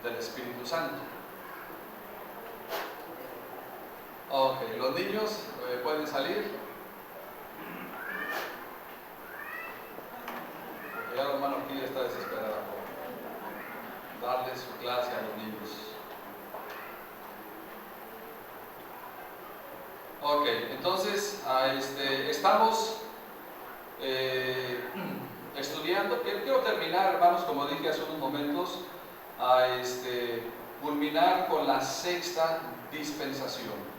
del Espíritu Santo. Ok, los niños pueden salir. Porque ya la hermana aquí está desesperada por darle su clase a los niños. Ok, entonces estamos estudiando. Quiero terminar, hermanos, como dije hace unos momentos, culminar con la sexta dispensación.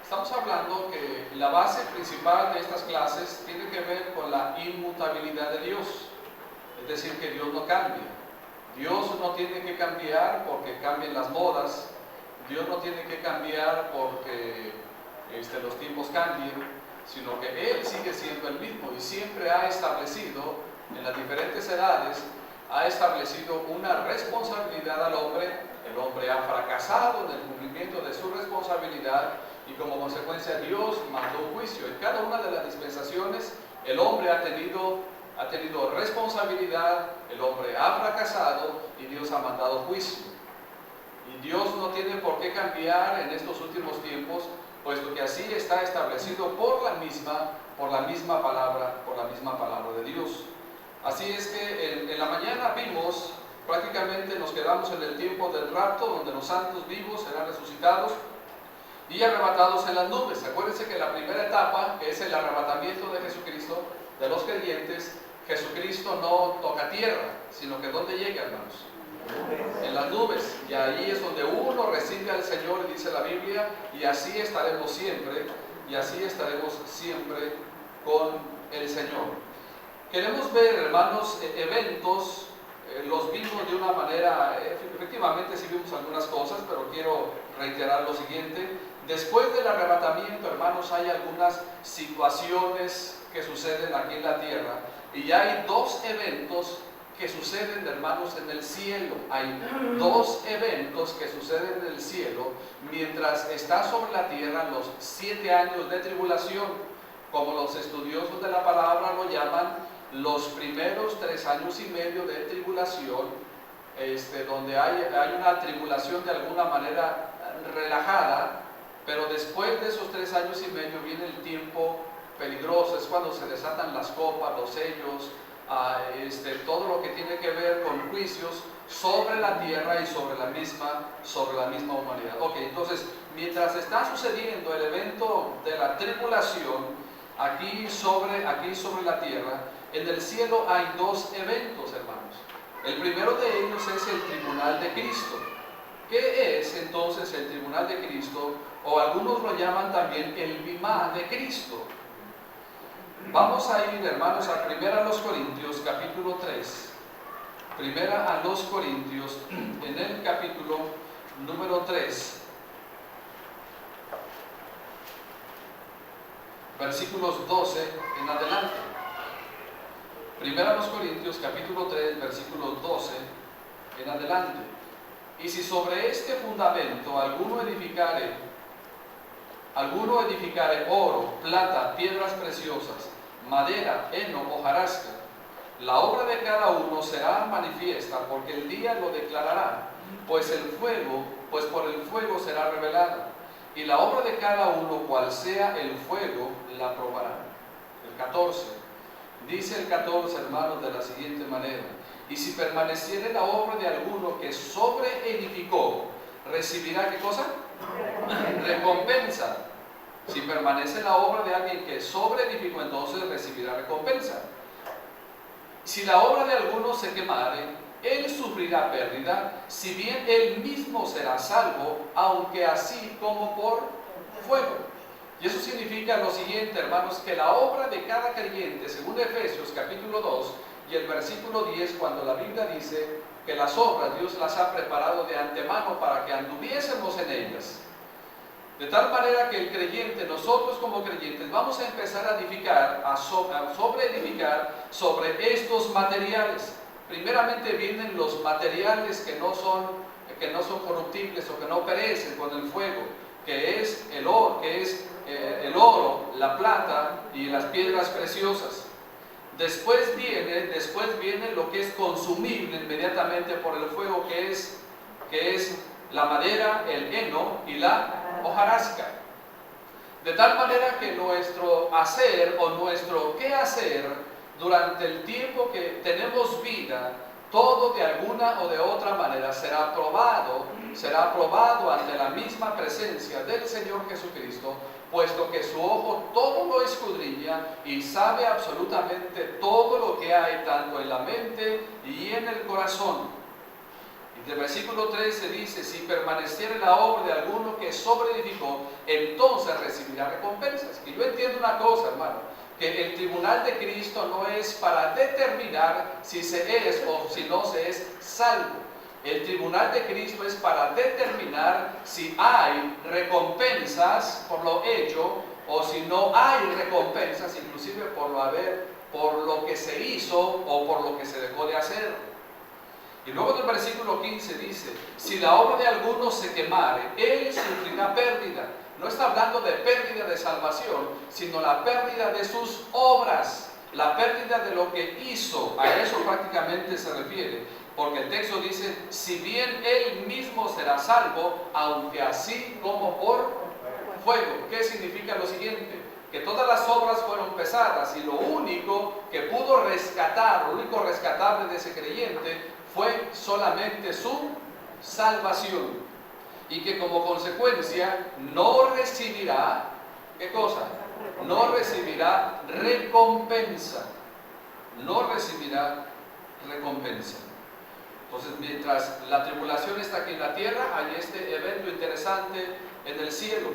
Estamos hablando que la base principal de estas clases tiene que ver con la inmutabilidad de Dios, es decir, que Dios no cambia. Dios no tiene que cambiar porque cambien las modas, Dios no tiene que cambiar porque los tiempos cambien, sino que Él sigue siendo el mismo y siempre ha establecido, en las diferentes edades, ha establecido una responsabilidad al hombre. El hombre ha fracasado en el cumplimiento de su responsabilidad y como consecuencia Dios mandó un juicio. En cada una de las dispensaciones el hombre ha tenido responsabilidad, el hombre ha fracasado y Dios ha mandado juicio. Y Dios no tiene por qué cambiar en estos últimos tiempos, puesto que así está establecido por la misma palabra de Dios. Así es que en la mañana vimos, prácticamente nos quedamos en el tiempo del rapto, donde los santos vivos serán resucitados y arrebatados en las nubes. Acuérdense que la primera etapa, que es el arrebatamiento de Jesucristo, de los creyentes, Jesucristo no toca tierra, sino que ¿dónde llega, hermanos? En las nubes. Y ahí es donde uno recibe al Señor, dice la Biblia, y así estaremos siempre con el Señor. Queremos ver, hermanos, eventos, los vimos de una manera, efectivamente sí vimos algunas cosas, pero quiero reiterar lo siguiente. Después del arrebatamiento, hermanos, hay algunas situaciones que suceden aquí en la tierra, y hay dos eventos que suceden, hermanos, en el cielo. Hay dos eventos que suceden en el cielo mientras está sobre la tierra los 7 años de tribulación, como los estudiosos de la palabra lo llaman, los primeros 3 años y medio de tribulación, donde hay una tribulación de alguna manera relajada, pero después de esos 3 años y medio viene el tiempo peligroso, es cuando se desatan las copas, los sellos, todo lo que tiene que ver con juicios sobre la tierra y sobre la misma humanidad. Ok, entonces, mientras está sucediendo el evento de la tribulación aquí sobre la tierra, en el cielo hay dos eventos, hermanos. El primero de ellos es el tribunal de Cristo. ¿Qué es entonces el tribunal de Cristo? O algunos lo llaman también el bimá de Cristo. Vamos a ir, hermanos, a 1 Corintios capítulo 3. 1 Corintios, en el capítulo número 3, versículos 12 en adelante. 1 Corintios capítulo 3, versículos 12 en adelante. Y si sobre este fundamento alguno edificare oro, plata, piedras preciosas, madera, heno, hojarasca, la obra de cada uno será manifiesta, porque el día lo declarará, pues por el fuego será revelada, y la obra de cada uno, cual sea el fuego, la probará. El 14. Dice el 14, hermanos, de la siguiente manera: y si permaneciere la obra de alguno que sobreedificó, recibirá, ¿qué cosa? Recompensa. Si permanece la obra de alguien que sobreedificó, entonces recibirá recompensa. Si la obra de alguno se quemare, él sufrirá pérdida, si bien él mismo será salvo, aunque así como por fuego. Y eso significa lo siguiente, hermanos, que la obra de cada creyente, según Efesios capítulo 2 y el versículo 10, cuando la Biblia dice que las obras Dios las ha preparado de antemano para que anduviésemos en ellas. De tal manera que el creyente, nosotros como creyentes, vamos a empezar a edificar, a sobreedificar sobre estos materiales. Primeramente vienen los materiales que no son corruptibles o que no perecen con el fuego, que es el oro, la plata y las piedras preciosas. Después viene lo que es consumible inmediatamente por el fuego, que es que es la madera, el heno y la hojarasca. De tal manera que nuestro hacer o nuestro qué hacer durante el tiempo que tenemos vida, todo de alguna o de otra manera será probado ante la misma presencia del Señor Jesucristo, puesto que su ojo todo lo escudriña y sabe absolutamente todo lo que hay tanto en la mente y en el corazón. Y del versículo 13 dice: si permaneciera en la obra de alguno que sobreedificó, entonces recibirá recompensas. Y yo entiendo una cosa, hermano, que el tribunal de Cristo no es para determinar si se es o si no se es salvo. El tribunal de Cristo es para determinar si hay recompensas por lo hecho o si no hay recompensas, inclusive por lo que se hizo o por lo que se dejó de hacer. Y luego del versículo 15 dice: si la obra de alguno se quemare, él sufrirá pérdida. No está hablando de pérdida de salvación, sino la pérdida de sus obras, la pérdida de lo que hizo. A eso prácticamente se refiere, porque el texto dice: si bien él mismo será salvo, aunque así como por fuego. ¿Qué significa lo siguiente? Que todas las obras fueron pesadas y lo único que pudo rescatar, lo único rescatable de ese creyente fue solamente su salvación. Y que como consecuencia no recibirá, ¿qué cosa? No recibirá recompensa. No recibirá recompensa. Entonces, mientras la tribulación está aquí en la tierra, hay este evento interesante en el cielo,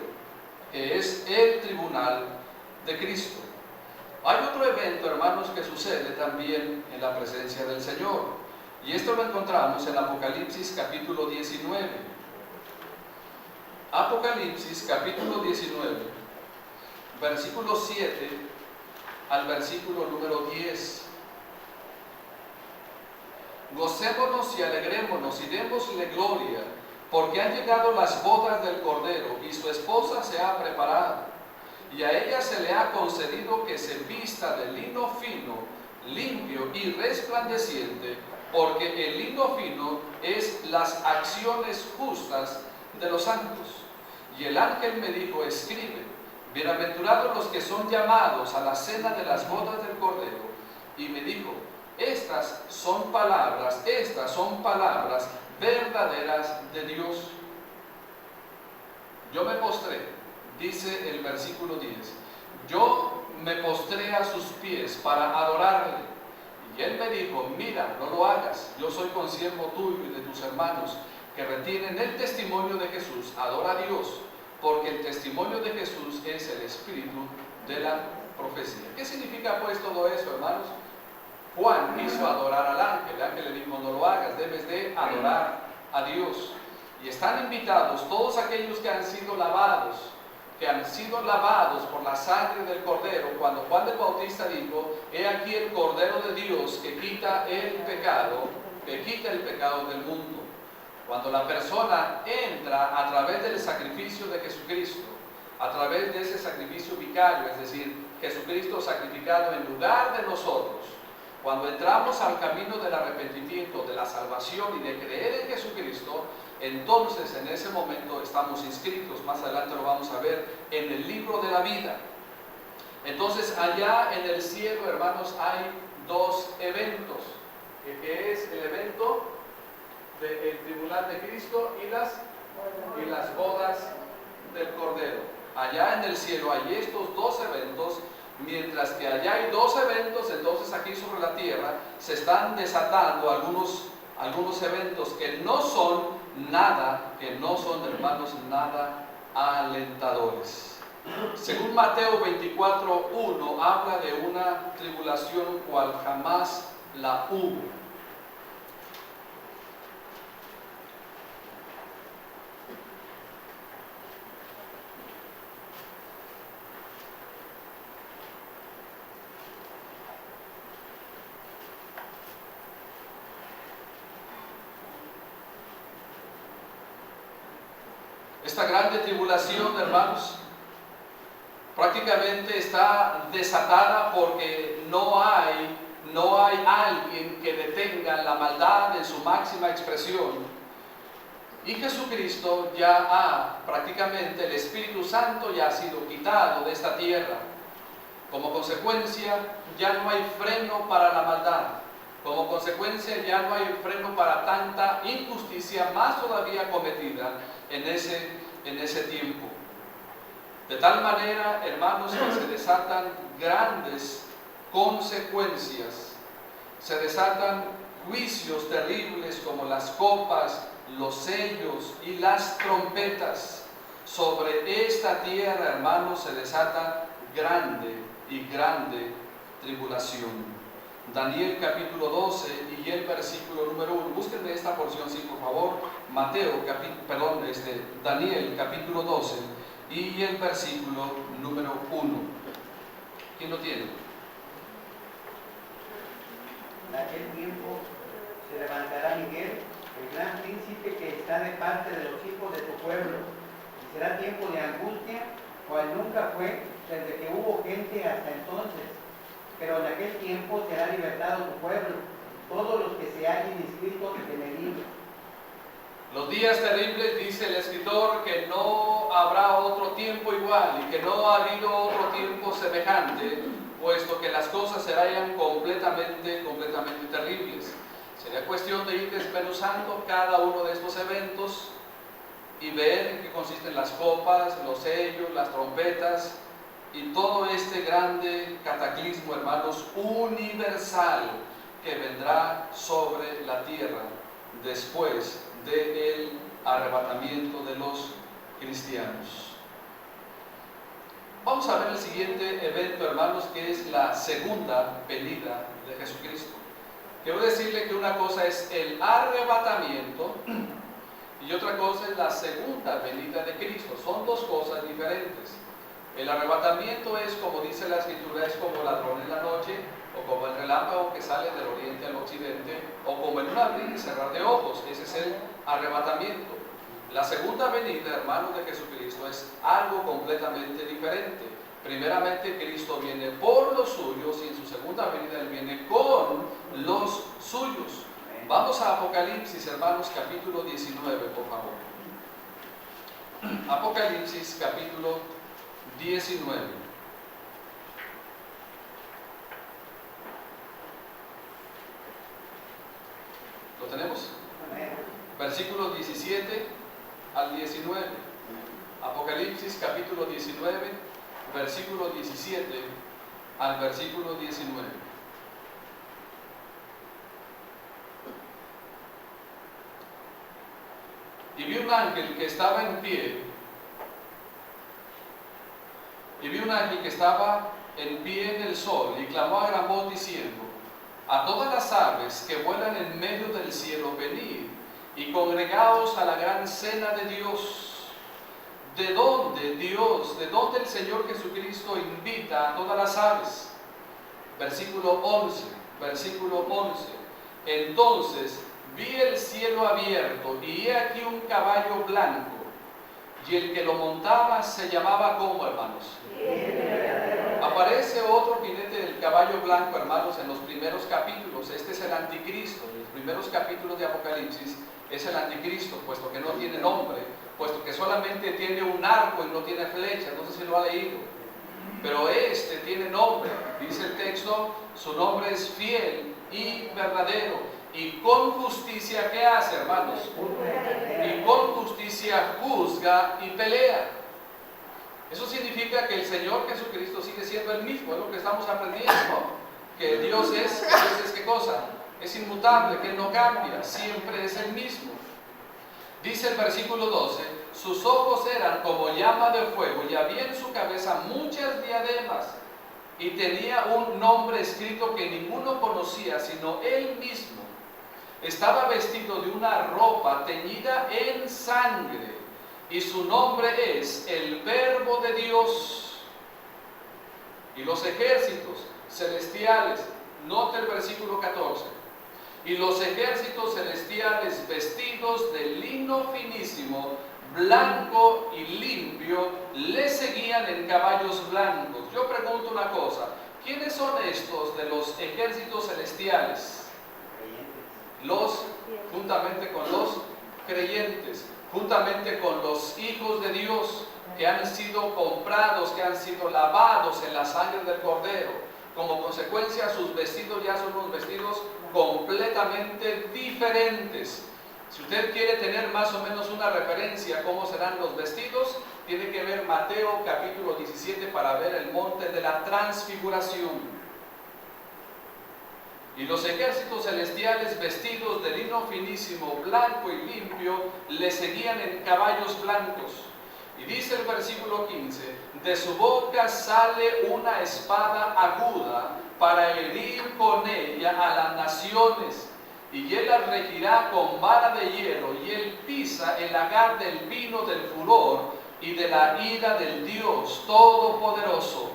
que es el tribunal de Cristo. Hay otro evento, hermanos, que sucede también en la presencia del Señor. Y esto lo encontramos en Apocalipsis capítulo 19. Apocalipsis capítulo 19, versículo 7 al versículo número 10. Gocémonos y alegrémonos y démosle gloria, porque han llegado las bodas del Cordero y su esposa se ha preparado. Y a ella se le ha concedido que se vista de lino fino, limpio y resplandeciente, porque el lino fino es las acciones justas de los santos. Y el ángel me dijo: escribe, bienaventurados los que son llamados a la cena de las bodas del Cordero. Y me dijo: estas son palabras verdaderas de Dios. Yo me postré, dice el versículo 10, yo me postré a sus pies para adorarle. Y él me dijo: mira, no lo hagas, yo soy consiervo tuyo y de tus hermanos que retienen el testimonio de Jesús. Adora a Dios, porque el testimonio de Jesús es el espíritu de la profecía. ¿Qué significa pues todo eso, hermanos? Juan hizo adorar al ángel. El ángel le dijo: no lo hagas, debes de adorar a Dios. Y están invitados todos aquellos que han sido lavados por la sangre del Cordero. Cuando Juan el Bautista dijo: he aquí el Cordero de Dios que quita el pecado del mundo. Cuando la persona entra a través del sacrificio de Jesucristo, a través de ese sacrificio vicario, es decir, Jesucristo sacrificado en lugar de nosotros, cuando entramos al camino del arrepentimiento, de la salvación y de creer en Jesucristo, entonces en ese momento estamos inscritos, más adelante lo vamos a ver, en el libro de la vida. Entonces allá en el cielo, hermanos, hay dos eventos, que es el evento del tribunal de Cristo y las bodas del Cordero. Allá en el cielo hay estos dos eventos, mientras que allá hay dos eventos, entonces aquí sobre la tierra se están desatando algunos eventos que no son, hermanos, nada alentadores. Según Mateo 24:1, habla de una tribulación cual jamás la hubo. Esta grande tribulación, hermanos, prácticamente está desatada porque no hay alguien que detenga la maldad en su máxima expresión. Y Jesucristo ya prácticamente el Espíritu Santo ya ha sido quitado de esta tierra. Como consecuencia, ya no hay freno para la maldad. Como consecuencia, ya no hay freno para tanta injusticia, más todavía cometida en ese tiempo. De tal manera, hermanos, que se desatan grandes consecuencias, se desatan juicios terribles como las copas, los sellos y las trompetas. Sobre esta tierra, hermanos, se desata grande tribulación. Daniel capítulo 12 y el versículo número 1. Búsquenme esta porción, sí, por favor. Daniel capítulo 12 y el versículo número 1. ¿Quién lo tiene? En aquel tiempo se levantará Miguel, el gran príncipe que está de parte de los hijos de tu pueblo, y será tiempo de angustia, cual nunca fue desde que hubo gente hasta entonces. Pero en aquel tiempo será libertado tu pueblo, todos los que se hallen inscritos en el libro. Los días terribles, dice el escritor, que no habrá otro tiempo igual y que no ha habido otro tiempo semejante, puesto que las cosas serán completamente terribles. Sería cuestión de ir desmenuzando cada uno de estos eventos y ver en qué consisten las copas, los sellos, las trompetas y todo este grande cataclismo, hermanos, universal que vendrá sobre la tierra después del arrebatamiento de los cristianos. Vamos a ver el siguiente evento, hermanos, que es la segunda venida de Jesucristo. Quiero decirle que una cosa es el arrebatamiento y otra cosa es la segunda venida de Cristo. Son dos cosas diferentes. El arrebatamiento es, como dice la Escritura, es como ladrón en la noche, o como el relámpago que sale del oriente al occidente, o como en un abrir y cerrar de ojos. Ese es el arrebatamiento. La segunda venida, hermanos, de Jesucristo es algo completamente diferente. Primeramente, Cristo viene por los suyos y en su segunda venida Él viene con los suyos. Vamos a Apocalipsis, hermanos, capítulo 19, por favor. Apocalipsis, capítulo 19. ¿Lo tenemos? Versículos 17 al 19. Apocalipsis capítulo 19, versículo 17 al versículo 19. Y vi un ángel que estaba en pie. Y vi un ángel que estaba en pie en el sol y clamó a gran voz diciendo: a todas las aves que vuelan en medio del cielo, venid y congregaos a la gran cena de Dios. ¿De dónde Dios, de dónde el Señor Jesucristo invita a todas las aves? Versículo 11. Entonces vi el cielo abierto y he aquí un caballo blanco, y el que lo montaba se llamaba, ¿cómo, hermanos? Aparece otro jinete del caballo blanco, hermanos, en los primeros capítulos. Este es el anticristo. En los primeros capítulos de Apocalipsis es el anticristo, puesto que no tiene nombre, puesto que solamente tiene un arco y no tiene flecha. No sé si lo ha leído, pero este tiene nombre. Dice el texto, su nombre es fiel y verdadero, y con justicia, ¿qué hace, hermanos? Y con justicia juzga y pelea. Eso significa que el Señor Jesucristo sigue siendo el mismo. Es lo que estamos aprendiendo, ¿no? Que Dios es ¿qué cosa? Es inmutable, que Él no cambia, siempre es el mismo. Dice el versículo 12, sus ojos eran como llama de fuego y había en su cabeza muchas diademas, y tenía un nombre escrito que ninguno conocía sino Él mismo. Estaba vestido de una ropa teñida en sangre, y su nombre es el Verbo de Dios. Y los ejércitos celestiales, note el versículo 14, y los ejércitos celestiales vestidos de lino finísimo, blanco y limpio, le seguían en caballos blancos. Yo pregunto una cosa, ¿quiénes son estos de los ejércitos celestiales? Juntamente con los creyentes, juntamente con los hijos de Dios que han sido comprados, que han sido lavados en la sangre del Cordero. Como consecuencia, sus vestidos ya son unos vestidos completamente diferentes. Si usted quiere tener más o menos una referencia a cómo serán los vestidos, tiene que ver Mateo capítulo 17 para ver el monte de la transfiguración. Y los ejércitos celestiales, vestidos de lino finísimo, blanco y limpio, le seguían en caballos blancos. Y dice el versículo 15, de su boca sale una espada aguda para herir con ella a las naciones. Y él las regirá con vara de hierro, y él pisa el lagar del vino del furor y de la ira del Dios Todopoderoso.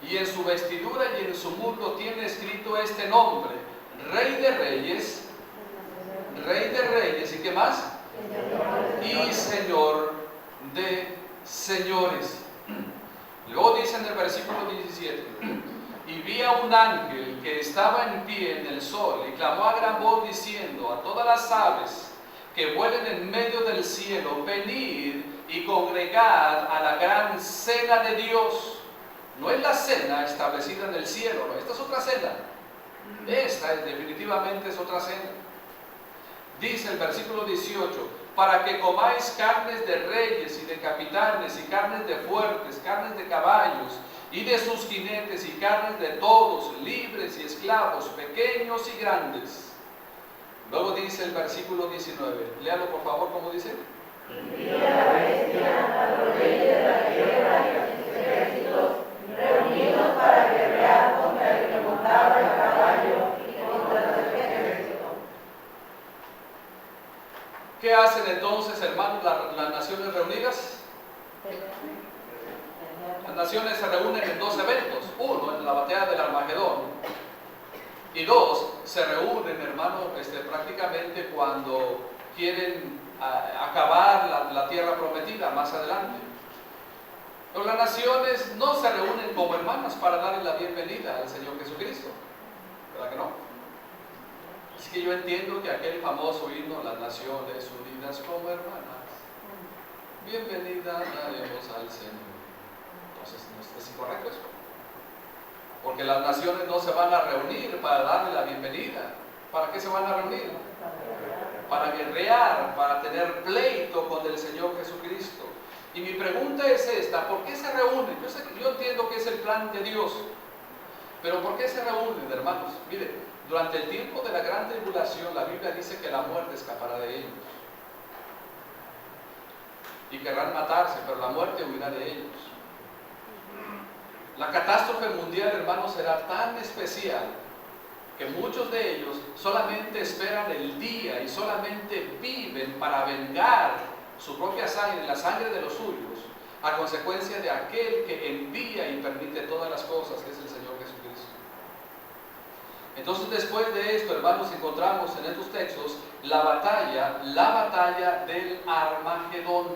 Y en su vestidura y en su muslo tiene escrito este nombre: Rey de Reyes, ¿y qué más? Y Señor de Señores. Luego dice en el versículo 17, y vi a un ángel que estaba en pie en el sol y clamó a gran voz diciendo a todas las aves que vuelen en medio del cielo: venid y congregad a la gran cena de Dios. No es la cena establecida en el cielo, no, esta es otra cena. Esta definitivamente es otra cena. Dice el versículo 18, para que comáis carnes de reyes y de capitanes, y carnes de fuertes, carnes de caballos y de sus jinetes, y carnes de todos, libres y esclavos, pequeños y grandes. Luego dice el versículo 19, léalo por favor, ¿cómo dice? Y la bestia a los reyes de la tierra y a sus ejércitos, reunidos para guerrear contra el que montaba el caballo y contra su ejército. ¿Qué hacen entonces, hermanos, las naciones reunidas? Las naciones se reúnen en dos eventos. Uno, en la batalla del Armagedón. Y dos, se reúnen, hermanos, prácticamente cuando quieren acabar la tierra prometida más adelante. Pero las naciones no se reúnen como hermanas para darle la bienvenida al Señor Jesucristo. ¿Verdad que no? Así que yo entiendo que aquel famoso himno, las naciones unidas como hermanas, bienvenida daremos al Señor. Entonces, ¿no es incorrecto eso? Porque las naciones no se van a reunir para darle la bienvenida. ¿Para qué se van a reunir? Para guerrear, para tener pleito con el Señor Jesucristo. Y mi pregunta es esta: ¿por qué se reúnen? Yo entiendo que es el plan de Dios, pero ¿por qué se reúnen, hermanos? Miren, durante el tiempo de la gran tribulación, la Biblia dice que la muerte escapará de ellos. Y querrán matarse, pero la muerte huirá de ellos. La catástrofe mundial, hermanos, será tan especial que muchos de ellos solamente esperan el día y solamente viven para vengar su propia sangre, la sangre de los suyos, a consecuencia de aquel que envía y permite todas las cosas, que es el Señor Jesucristo. Entonces, después de esto, hermanos, encontramos en estos textos la batalla del Armagedón.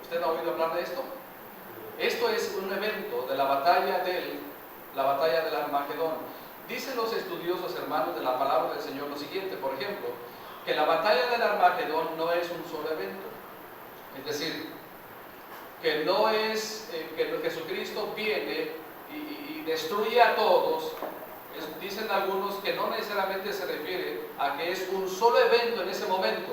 ¿Usted ha oído hablar de esto? Esto es un evento de la batalla del Armagedón. Dicen los estudiosos, hermanos, de la palabra del Señor lo siguiente, por ejemplo, que la batalla del Armagedón no es un solo evento. Es decir, que no es que Jesucristo viene y destruye a todos. Dicen algunos que no necesariamente se refiere a que es un solo evento en ese momento,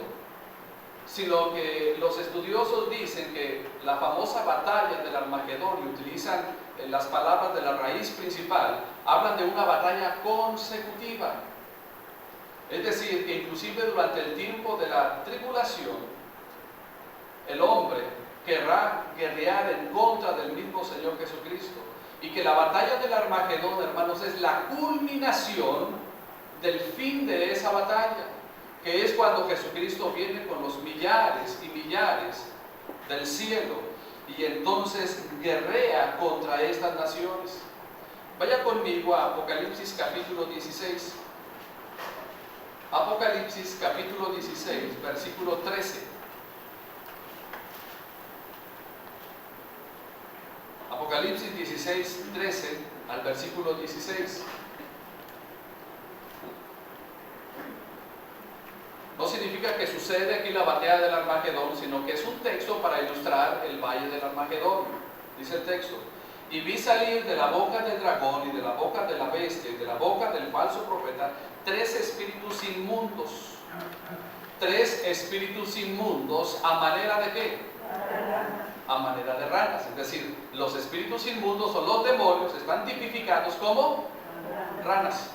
sino que los estudiosos dicen que la famosa batalla del Armagedón, y utilizan las palabras de la raíz principal, hablan de una batalla consecutiva. Es decir, que inclusive durante el tiempo de la tribulación, el hombre querrá guerrear en contra del mismo Señor Jesucristo. Y que la batalla del Armagedón, hermanos, es la culminación del fin de esa batalla, que es cuando Jesucristo viene con los millares y millares del cielo y entonces guerrea contra estas naciones. Vaya conmigo a Apocalipsis capítulo 16. Apocalipsis capítulo 16, versículo 13. Apocalipsis 16, 13 al versículo 16. No significa que sus sucede aquí la batalla del Armagedón, sino que es un texto para ilustrar el valle del Armagedón. Dice el texto: y vi salir de la boca del dragón y de la boca de la bestia y de la boca del falso profeta 3 espíritus inmundos. 3 espíritus inmundos, ¿a manera de qué? A manera de ranas. Es decir, los espíritus inmundos o los demonios están tipificados como ranas.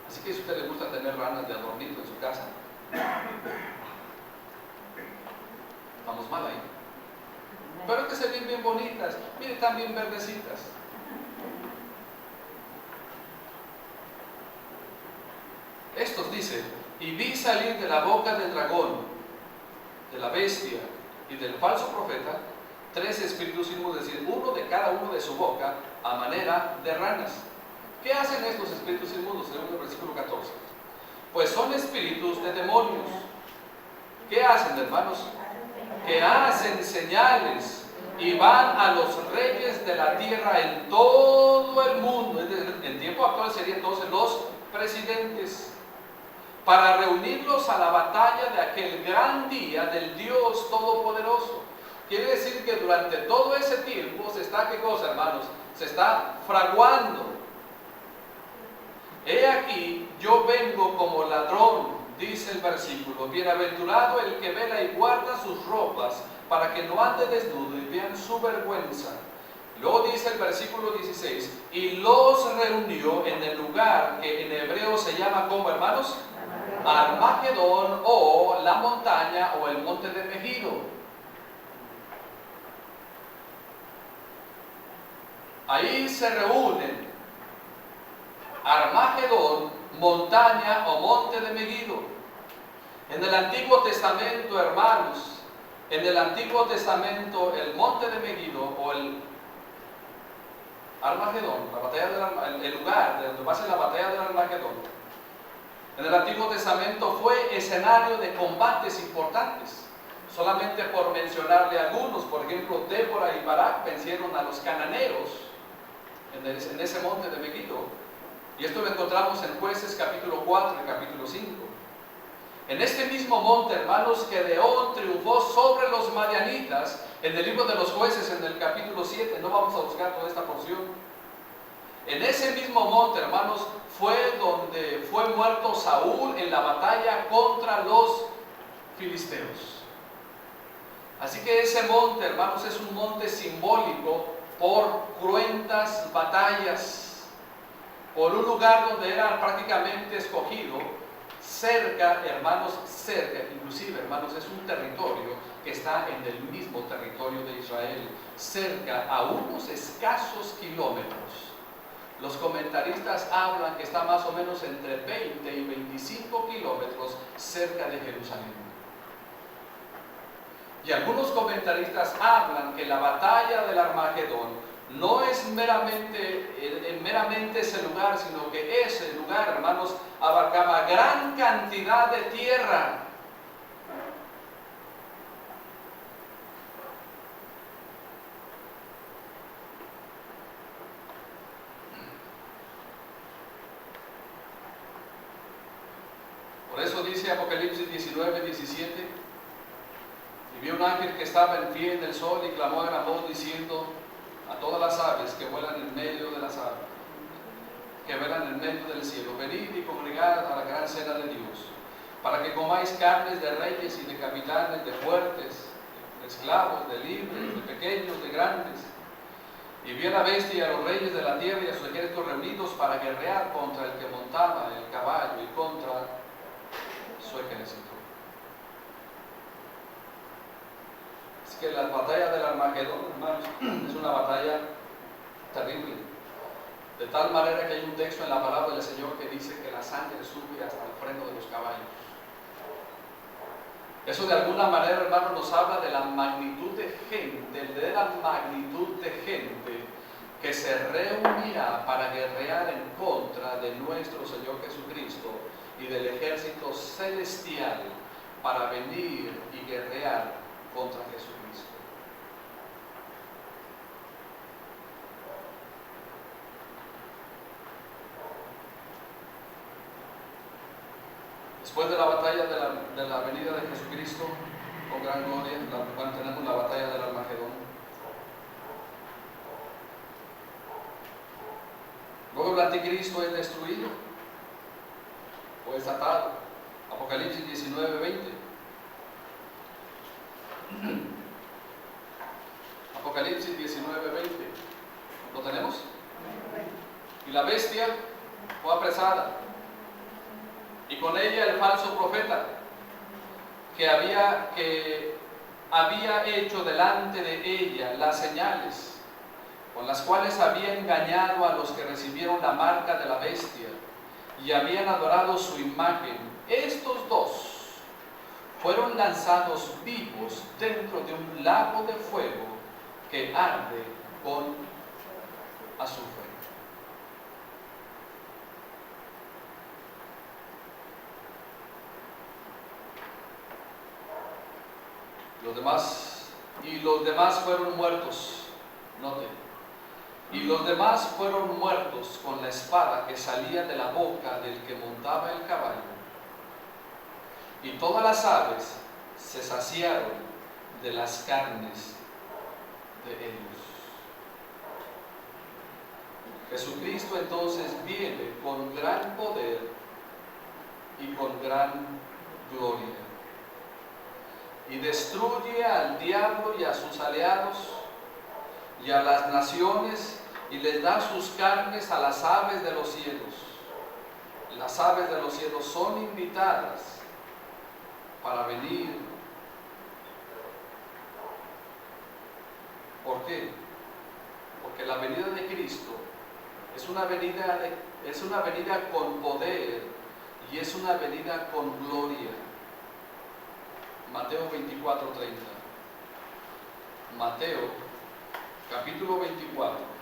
Así que si a usted le gusta tener ranas de adornito en su casa, vamos mal ahí. Pero es que se ven bien bonitas. Mire, están bien verdecitas. Estos dice: y vi salir de la boca del dragón, de la bestia y del falso profeta 3 espíritus inmundos, es decir, uno de cada uno de su boca, a manera de ranas. ¿Qué hacen estos espíritus inmundos? Según el versículo 14. Pues son espíritus de demonios. ¿Qué hacen, hermanos? Que hacen señales y van a los reyes de la tierra en todo el mundo. En tiempo actual serían entonces los presidentes, para reunirlos a la batalla de aquel gran día del Dios Todopoderoso. Quiere decir que durante todo ese tiempo se está, ¿qué cosa, hermanos? Se está fraguando. He aquí, yo vengo como ladrón, dice el versículo. Bienaventurado el que vela y guarda sus ropas, para que no ande desnudo y vean su vergüenza. Luego dice el versículo 16: y los reunió en el lugar que en hebreo se llama, ¿cómo, hermanos? Armagedón, o la montaña, o el monte de Megido. Ahí se reúnen Armagedón, montaña o monte de Megido. En el Antiguo Testamento, hermanos, en el Antiguo Testamento, el monte de Megido o el Armagedón, la batalla el lugar de donde va a ser la batalla del Armagedón, en el Antiguo Testamento fue escenario de combates importantes. Solamente por mencionarle algunos, por ejemplo, Débora y Barak vencieron a los cananeos en ese monte de Megido. Y esto lo encontramos en Jueces capítulo 4 y capítulo 5. En este mismo monte, hermanos, Gedeón triunfó sobre los madianitas. En el libro de los Jueces, en el capítulo 7, no vamos a buscar toda esta porción. En ese mismo monte, hermanos, fue donde fue muerto Saúl en la batalla contra los filisteos. Así que ese monte, hermanos, es un monte simbólico por cruentas batallas, por un lugar donde era prácticamente escogido, cerca, hermanos, cerca, inclusive, hermanos, es un territorio que está en el mismo territorio de Israel, cerca, a unos escasos kilómetros. Los comentaristas hablan que está más o menos entre 20 y 25 kilómetros cerca de Jerusalén. Y algunos comentaristas hablan que la batalla del Armagedón no es meramente ese lugar, sino que ese lugar, hermanos, abarcaba gran cantidad de tierra. Por eso dice Apocalipsis 19, 17: y vi un ángel que estaba en pie en el sol y clamó a gran voz diciendo a todas las aves que vuelan en medio de las aves, que vuelan en medio del cielo: venid y congregad a la gran cena de Dios, para que comáis carnes de reyes y de capitanes, de fuertes, de esclavos, de libres, de pequeños, de grandes. Y vi a la bestia y a los reyes de la tierra y a sus ejércitos reunidos para guerrear contra el que montaba el caballo y contra su ejército. Es que la batalla del Armagedón, hermanos, es una batalla terrible. De tal manera que hay un texto en la palabra del Señor que dice que la sangre sube hasta el freno de los caballos. Eso de alguna manera, hermanos, nos habla de la magnitud de gente que se reunirá para guerrear en contra de nuestro Señor Jesucristo y del ejército celestial para venir y guerrear contra Jesucristo. la batalla de la venida de Jesucristo con gran gloria, cuando tenemos la batalla del Armagedón. Luego el anticristo es destruido o es atado. Apocalipsis 19:20. Apocalipsis 19:20. ¿Lo tenemos? Y la bestia fue apresada, y con ella el falso profeta que había hecho delante de ella las señales con las cuales había engañado a los que recibieron la marca de la bestia y habían adorado su imagen. Estos dos fueron lanzados vivos dentro de un lago de fuego que arde con azufre. Los demás fueron muertos. Note. Y los demás fueron muertos con la espada que salía de la boca del que montaba el caballo. Y todas las aves se saciaron de las carnes de ellos. Jesucristo entonces viene con gran poder y con gran gloria, y destruye al diablo y a sus aliados y a las naciones, y les da sus carnes a las aves de los cielos. Las aves de los cielos son invitadas para venir. ¿Por qué? Porque la venida de Cristo es una venida con poder y es una venida con gloria. Mateo 24:30. Mateo capítulo 24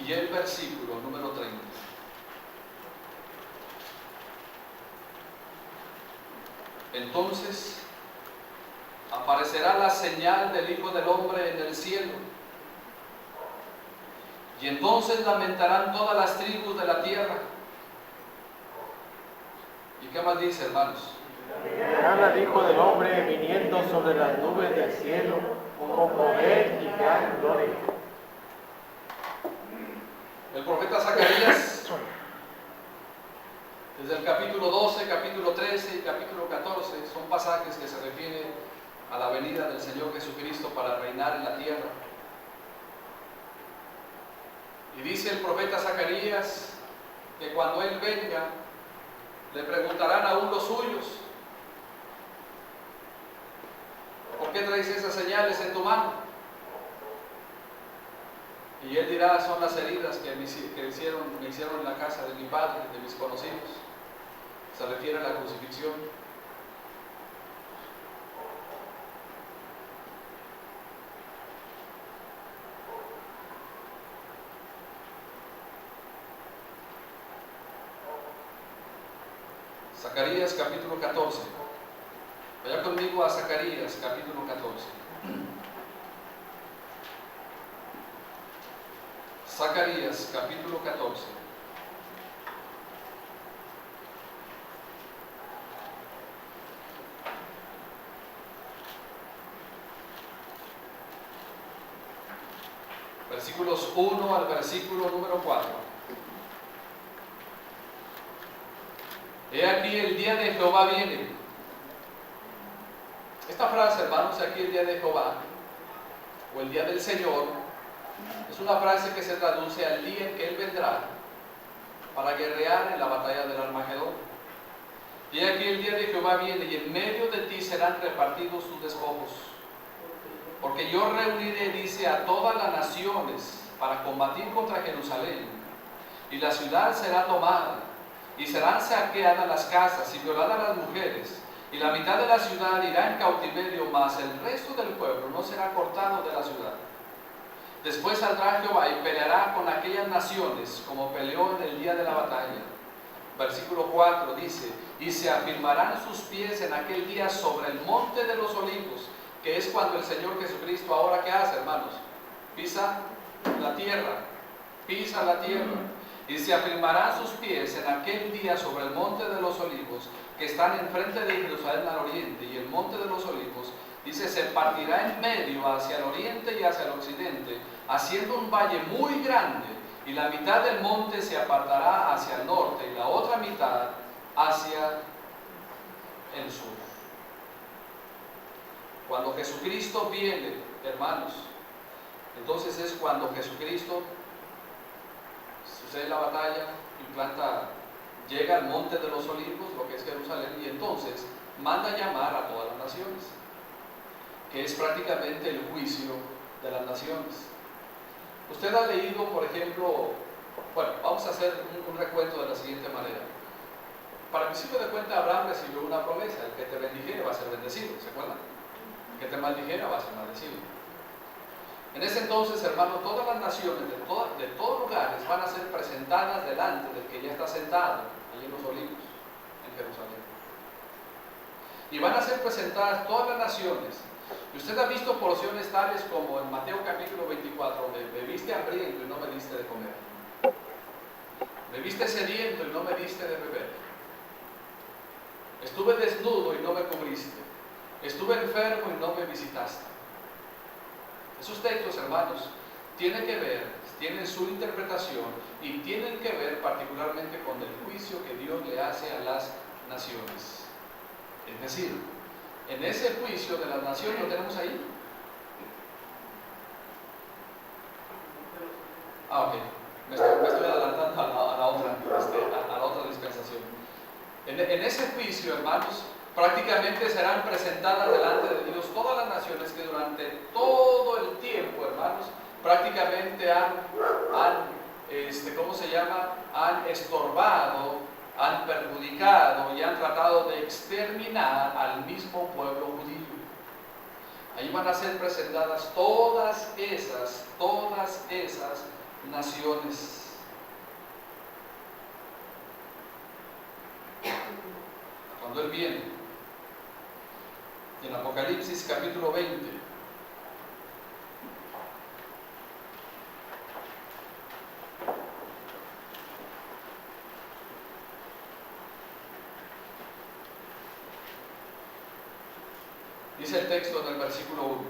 y el versículo número 30. Entonces aparecerá la señal del Hijo del Hombre en el cielo, y entonces lamentarán todas las tribus de la tierra. ¿Y qué más dice, hermanos? Verán al Hijo del Hombre viniendo sobre las nubes del cielo con poder y gran gloria. El profeta Zacarías, desde el capítulo 12, capítulo 13 y capítulo 14, son pasajes que se refieren a la venida del Señor Jesucristo para reinar en la tierra. Y dice el profeta Zacarías que cuando Él venga, le preguntarán aún los suyos: ¿por qué traes esas señales en tu mano? Y Él dirá: son las heridas que me hicieron en la casa de mi padre, de mis conocidos. Se refiere a la crucifixión. Zacarías capítulo 14. Vaya conmigo a Zacarías capítulo 14. Zacarías capítulo 14. Versículos 1 al versículo número 4. He aquí el día de Jehová viene. Esta frase, hermanos, aquí el día de Jehová, o el día del Señor, es una frase que se traduce al día en que Él vendrá para guerrear en la batalla del Armagedón. Y aquí el día de Jehová viene, y en medio de ti serán repartidos tus despojos. Porque yo reuniré, dice, a todas las naciones para combatir contra Jerusalén, y la ciudad será tomada, y serán saqueadas las casas y violadas las mujeres, y la mitad de la ciudad irá en cautiverio, mas el resto del pueblo no será cortado de la ciudad. Después saldrá Jehová y peleará con aquellas naciones como peleó en el día de la batalla. Versículo 4 dice: y se afirmarán sus pies en aquel día sobre el monte de los olivos, que es cuando el Señor Jesucristo, ahora ¿qué hace, hermanos? Pisa la tierra, y se afirmarán sus pies en aquel día sobre el monte de los olivos, que están enfrente de Jerusalén al oriente, y el monte de los olivos, dice, se partirá en medio hacia el oriente y hacia el occidente, haciendo un valle muy grande, y la mitad del monte se apartará hacia el norte, y la otra mitad hacia el sur. Cuando Jesucristo viene, hermanos, entonces es cuando Jesucristo sucede la batalla, llega al monte de los olivos, lo que es Jerusalén, y entonces manda llamar a todas las naciones, que es prácticamente el juicio de las naciones. Usted ha leído, por ejemplo, bueno, vamos a hacer un recuento de la siguiente manera. Para principio de cuenta, Abraham recibió una promesa: el que te bendijere va a ser bendecido, ¿se acuerdan? El que te maldijera va a ser maldecido. En ese entonces, hermano, todas las naciones de todos lugares van a ser presentadas delante del que ya está sentado allí en los olivos, en Jerusalén. Y van a ser presentadas todas las naciones. Y usted ha visto porciones tales como en Mateo capítulo 24, me viste hambriento y no me diste de comer. Me viste sediento y no me diste de beber. Estuve desnudo y no me cubriste. Estuve enfermo y no me visitaste. Esos textos, hermanos, tienen su interpretación y tienen que ver particularmente con el juicio que Dios le hace a las naciones. Es decir, en ese juicio de las naciones, ¿lo tenemos ahí? Ok, me estoy adelantando a la otra dispensación. En ese juicio, hermanos, prácticamente serán presentadas delante de Dios todas las naciones que durante todo el tiempo, hermanos, prácticamente han estorbado, han perjudicado y han tratado de exterminar al mismo pueblo judío. Ahí van a ser presentadas todas esas naciones. Cuando Él viene, en Apocalipsis capítulo 20, dice el texto en el versículo 1: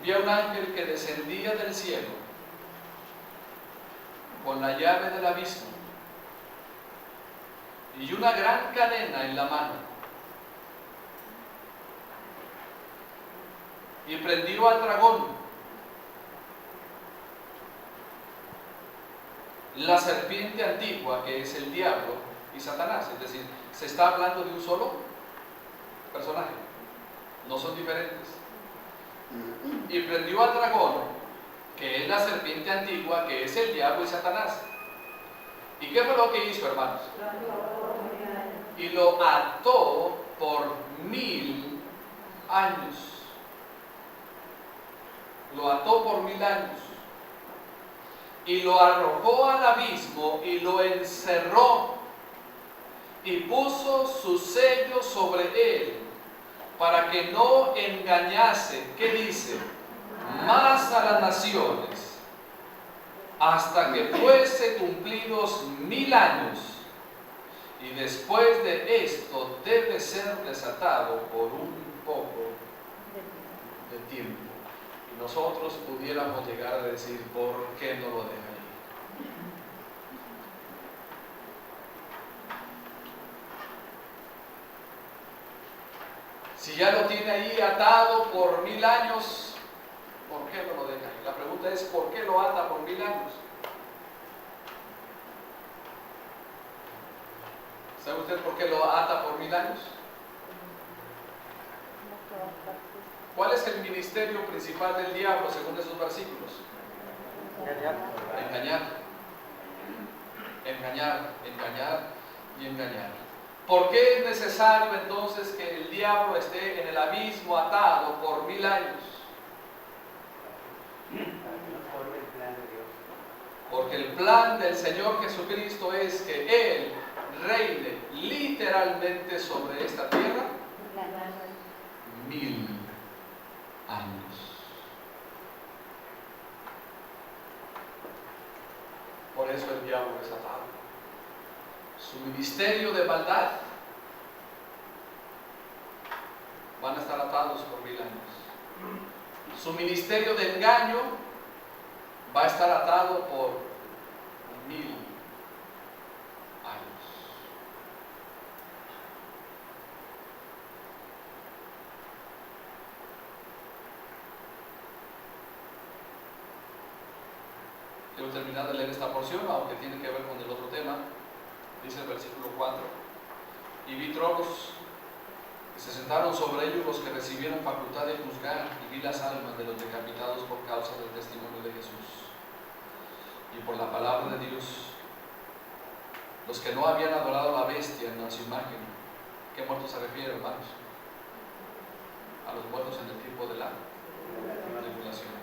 vi a un ángel que descendía del cielo con la llave del abismo y una gran cadena en la mano, y prendió al dragón, la serpiente antigua, que es el diablo y Satanás. Es decir, se está hablando de un solo personaje, no son diferentes. Y prendió al dragón, que es la serpiente antigua, que es el diablo y Satanás. ¿Y qué fue lo que hizo, hermanos? Y lo ató por 1000 años. Lo ató por 1000 años. Y lo arrojó al abismo y lo encerró. Y puso su sello sobre él, para que no engañase, ¿qué dice? Más a las naciones, hasta que fuese cumplidos 1000 años. Y después de esto debe ser desatado por un poco de tiempo. Y nosotros pudiéramos llegar a decir, ¿por qué no lo deja ahí? Si ya lo tiene ahí atado por 1000 años, ¿por qué no lo deja ahí? La pregunta es, ¿por qué lo ata por 1000 años? ¿Sabe usted por qué lo ata por 1000 años? ¿Cuál es el ministerio principal del diablo según esos versículos? Engañar. Engañar, engañar y engañar. ¿Por qué es necesario entonces que el diablo esté en el abismo atado por 1000 años? Porque el plan del Señor Jesucristo es que Él reine literalmente sobre esta tierra 1000 años. Por eso el diablo es atado. Su ministerio de maldad van a estar atados por 1000 años. Su ministerio de engaño va a estar atado por 1000 años. Quiero terminar de leer esta porción, aunque tiene que ver con el otro tema. Dice el versículo 4: y vi tronos, y se sentaron sobre ellos los que recibieron facultad de juzgar, y vi las almas de los decapitados por causa del testimonio de Jesús y por la palabra de Dios, los que no habían adorado a la bestia ni a su imagen. ¿Qué muertos se refiere, hermanos? A los muertos en el tiempo de la tribulación.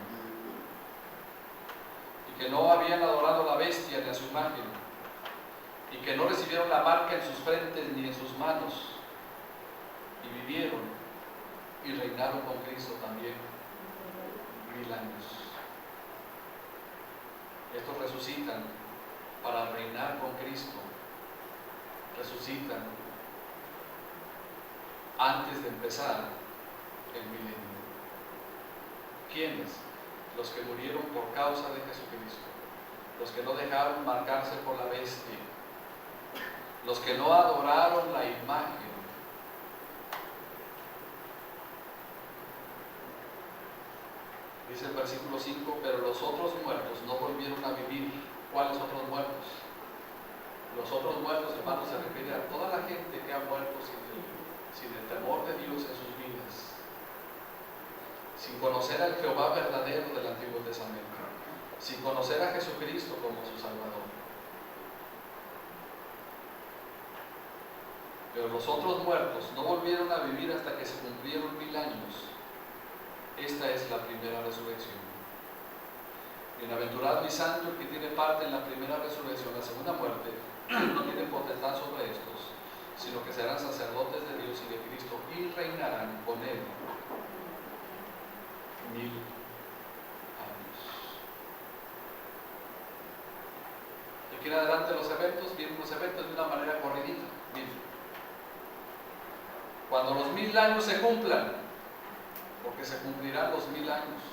Y que no habían adorado a la bestia ni a su imagen, y que no recibieron la marca en sus frentes ni en sus manos, y vivieron y reinaron con Cristo también 1000 años. Estos resucitan para reinar con Cristo, resucitan antes de empezar el milenio. ¿Quiénes? Los que murieron por causa de Jesucristo, los que no dejaron marcarse por la bestia, los que no adoraron la imagen. Dice el versículo 5: pero los otros muertos no volvieron a vivir. ¿Cuáles otros muertos? Los otros muertos, hermanos, se refiere a toda la gente que ha muerto sin el temor de Dios en sus vidas, sin conocer al Jehová verdadero del Antiguo Testamento, sin conocer a Jesucristo como su Salvador. Pero los otros muertos no volvieron a vivir hasta que se cumplieron 1000 años. Esta es la primera resurrección. Bienaventurado y santo el que tiene parte en la primera resurrección. La segunda muerte no tiene potestad sobre estos, sino que serán sacerdotes de Dios y de Cristo, y reinarán con él 1000 años. Y aquí en adelante los eventos, vienen los eventos de una manera corridita. Miren, cuando los 1000 años se cumplan, porque se cumplirán los 1000 años,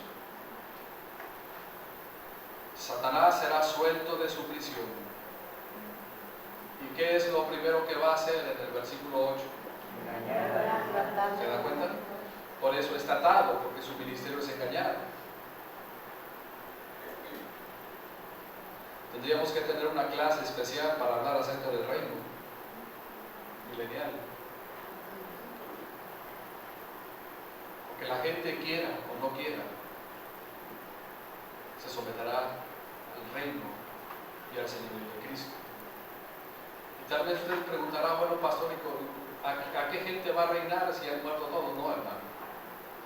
Satanás será suelto de su prisión. ¿Y qué es lo primero que va a hacer en el versículo 8? ¿Se dan cuenta? Por eso está atado, porque su ministerio es engañar. Tendríamos que tener una clase especial para hablar acerca del reino milenial. Que la gente quiera o no quiera, se someterá al reino y al señorío de Cristo. Y tal vez usted preguntará: bueno, pastor, ¿a qué gente va a reinar si han muerto todos? No, hermano,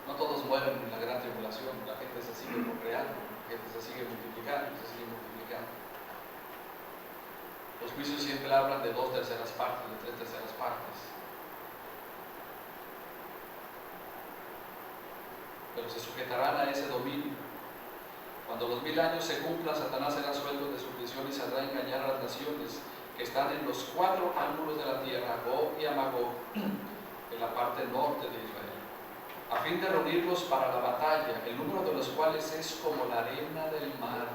no todos mueren en la gran tribulación. La gente se sigue procreando, la gente se sigue multiplicando, se sigue multiplicando. Los juicios siempre hablan de 2/3 partes, de 3/3 partes. Pero se sujetarán a ese dominio. Cuando los 1000 años se cumplan, Satanás será suelto de su prisión y saldrá a engañar a las naciones que están en los 4 ángulos de la tierra, Gog y Magog, en la parte norte de Israel, a fin de reunirlos para la batalla, el número de los cuales es como la arena del mar.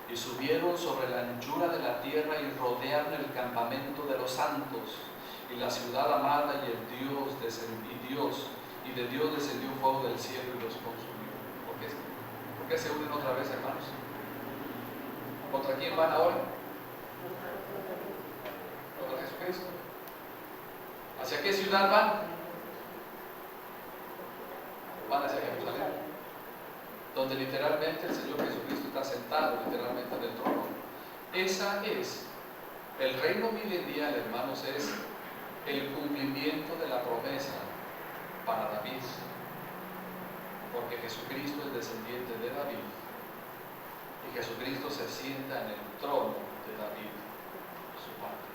Y subieron sobre la anchura de la tierra y rodearon el campamento de los santos y la ciudad amada, y de Dios descendió un fuego del cielo y los consumió. ¿Por qué se unen otra vez, hermanos? ¿Contra quién van ahora? Contra Jesucristo. ¿Hacia qué ciudad van? Van hacia Jerusalén, donde literalmente el Señor Jesucristo está sentado literalmente en el trono. Esa es el reino milenial, hermanos, es el cumplimiento de la promesa para David, porque Jesucristo es descendiente de David y Jesucristo se sienta en el trono de David, su padre.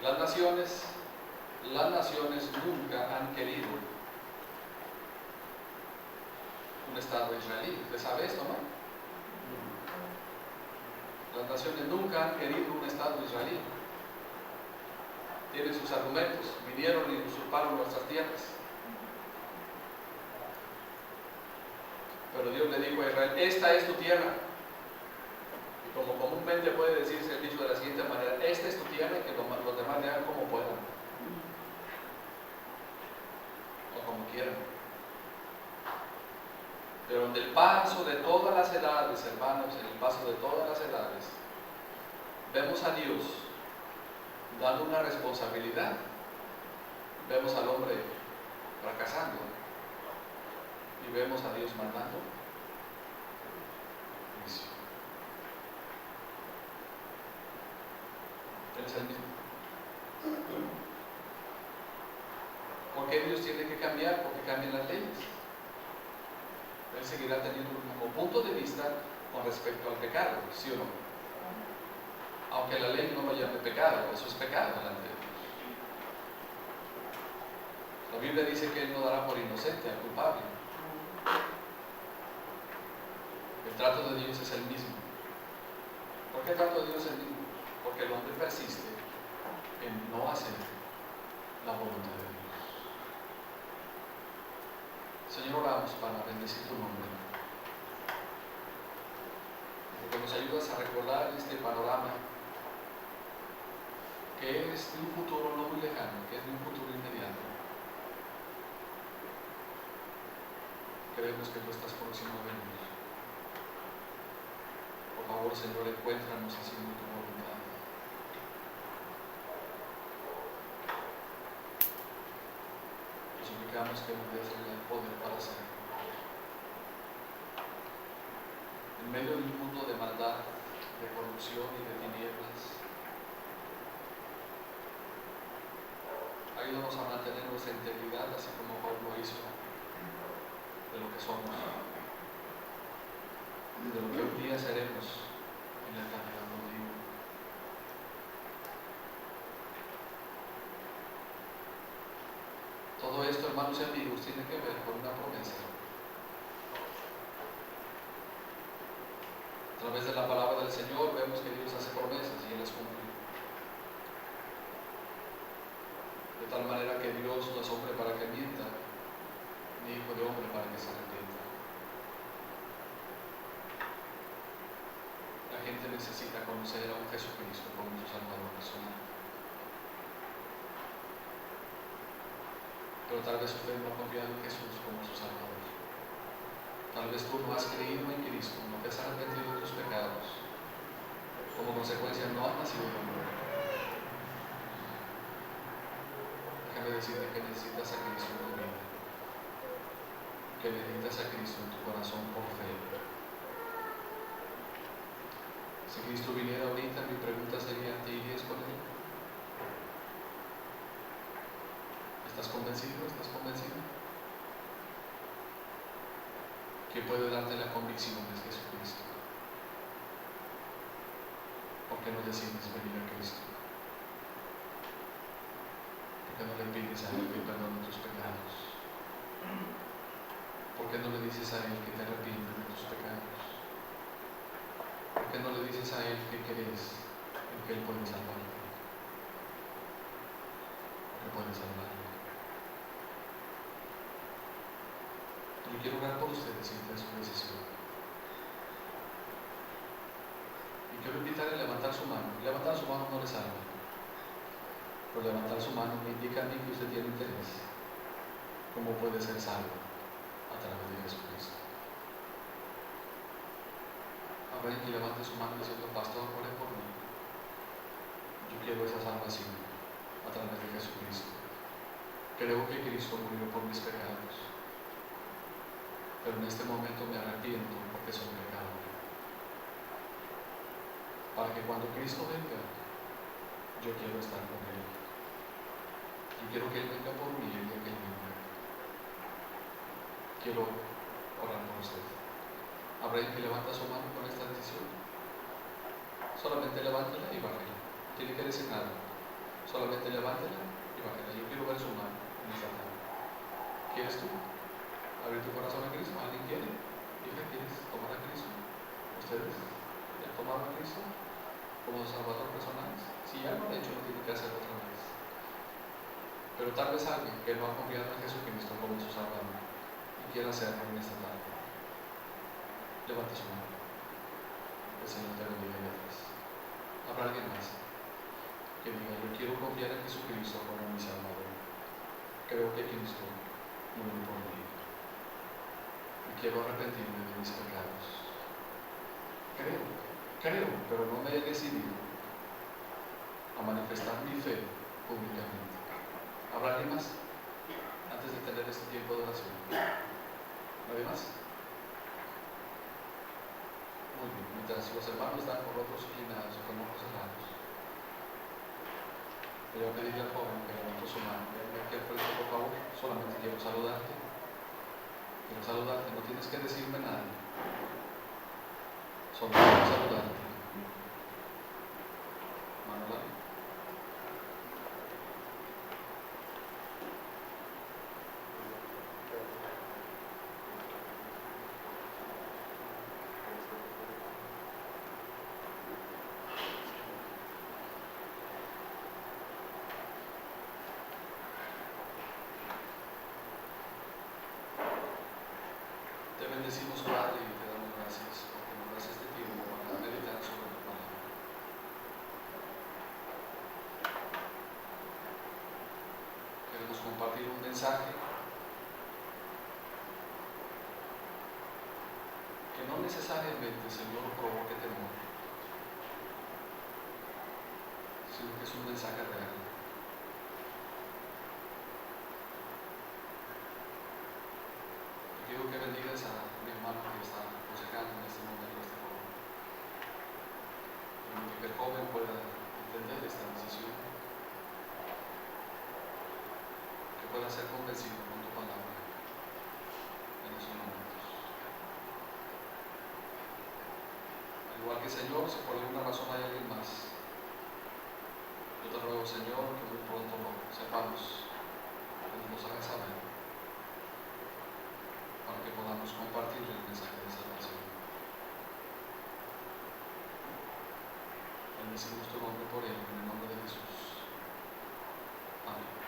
Las naciones nunca han querido israelí. ¿Usted sabe esto, no? Las naciones nunca han querido un Estado israelí. Tienen sus argumentos. Vinieron y usurparon nuestras tierras. Pero Dios le dijo a Israel, esta es tu tierra. Y como comúnmente puede decirse el dicho de la siguiente manera, esta es tu tierra y que los demás le hagan como puedan. O como quieran. Pero en el paso de todas las edades, hermanos, en el paso de todas las edades, vemos a Dios dando una responsabilidad. Vemos al hombre fracasando y vemos a Dios mandando juicio. Él es el mismo. ¿Por qué Dios tiene que cambiar? Porque cambian las leyes. Él seguirá teniendo un mismo punto de vista con respecto al pecado, ¿sí o no? Aunque la ley no lo llame pecado, eso es pecado delante de Dios. La Biblia dice que Él no dará por inocente al culpable. El trato de Dios es el mismo. ¿Por qué el trato de Dios es el mismo? Porque el hombre persiste en no hacer la voluntad de Dios. Señor, oramos para bendecir tu nombre, porque nos ayudas a recordar este panorama que es de un futuro no muy lejano, que es de un futuro inmediato. Creemos que tú estás próximo a venir. Por favor, Señor, encuéntranos haciendo tu voluntad. Te suplicamos que nos des el poder para hacerlo. En medio de un mundo de maldad, de corrupción y de tinieblas, ayúdanos a mantener nuestra integridad, así como Pablo hizo, de lo que somos, y de lo que un día seremos en la eternidad contigo. Todo esto, hermanos y amigos, tiene que ver con una promesa. A través de la palabra del Señor vemos que Dios hace promesas y Él las cumple. De tal manera que Dios no es hombre para que mienta, ni hijo de hombre para que se arrepienta. La gente necesita conocer a un Jesucristo como su Salvador personal. Pero tal vez usted no ha confiado en Jesús como su Salvador. Tal vez tú no has creído en Cristo, no te has arrepentido de tus pecados. Como consecuencia no has nacido de nuevo. Déjame decirte que necesitas a Cristo en tu vida, que necesitas a Cristo en tu corazón por fe. Si Cristo viniera ahorita, mi pregunta sería, ¿te irías con Él? ¿Estás convencido? ¿Estás convencido? ¿Quién puede darte la convicción de Jesucristo? ¿Por qué no decides venir a Cristo? ¿Por qué no le pides a Él que perdone tus pecados? ¿Por qué no le dices a Él que te arrepientes de tus pecados? ¿Por qué no le dices a Él que crees en que Él puede salvarte? Que puede salvarte. Yo quiero orar por ustedes si esta es su decisión. Y quiero invitarle a levantar su mano. Levantar su mano no le salva. Pero levantar su mano me indica a mí que usted tiene interés. ¿Cómo puede ser salvo? A través de Jesucristo. Habrá que levante su mano diciendo, pastor, ore por mí. Yo quiero esa salvación a través de Jesucristo. Creo que Cristo murió por mis pecados. Pero en este momento me arrepiento porque soy pecador. Para que cuando Cristo venga, yo quiero estar con Él. Yo quiero que Él venga por mí el día que Él venga. Quiero orar por usted. ¿Habrá alguien que levanta su mano con esta decisión? Solamente levántela y bájela. No tiene que decir nada. Solamente levántela y bájela. Yo quiero ver su mano en esta tarde. ¿Quieres tú abrir tu corazón a Cristo? ¿Alguien quiere? qué quieres? ¿Tomar a Cristo? ¿Ustedes ya tomaron a Cristo como Salvador personal? Si ya lo han hecho, no tiene que hacerlo otra vez. Pero tal vez alguien que no ha confiado en Jesucristo como su Salvador y quiera hacerlo en esta tarde, levante su mano. El Señor te bendiga y bendiga. ¿Habrá alguien más que diga, yo quiero confiar en Jesucristo como mi Salvador? Creo que Cristo murió por mí y quiero arrepentirme de mis pecados. Creo, pero no me he decidido a manifestar mi fe públicamente. ¿Habrá alguien más? Antes de tener este tiempo de oración. ¿Nadie más? Muy bien, mientras los hermanos dan por otros inclinados o con ojos cerrados, voy a pedirle al joven que levantó su mano. Ven aquí al frente, por favor. Solamente quiero saludarte. Quiero saludarte, no tienes que decirme nada. Solo quiero saludarte. Manuel. Te bendecimos, Padre, y te damos gracias porque nos das este tiempo para meditar sobre tu palabra. Queremos compartir un mensaje que no necesariamente, Señor, provoque temor, sino que es un mensaje real. Te pido que bendigas a mi hermano que está aconsejando en este momento este joven. Permite que el joven pueda entender esta decisión, que pueda ser convencido con tu palabra en esos momentos. Al igual que, Señor, si por alguna razón hay alguien más, yo te ruego, Señor, que muy pronto lo sepamos, que nos lo hagas saber, para que podamos compartir el mensaje de salvación. Bendecimos tu nombre por él, en el nombre de Jesús. Amén.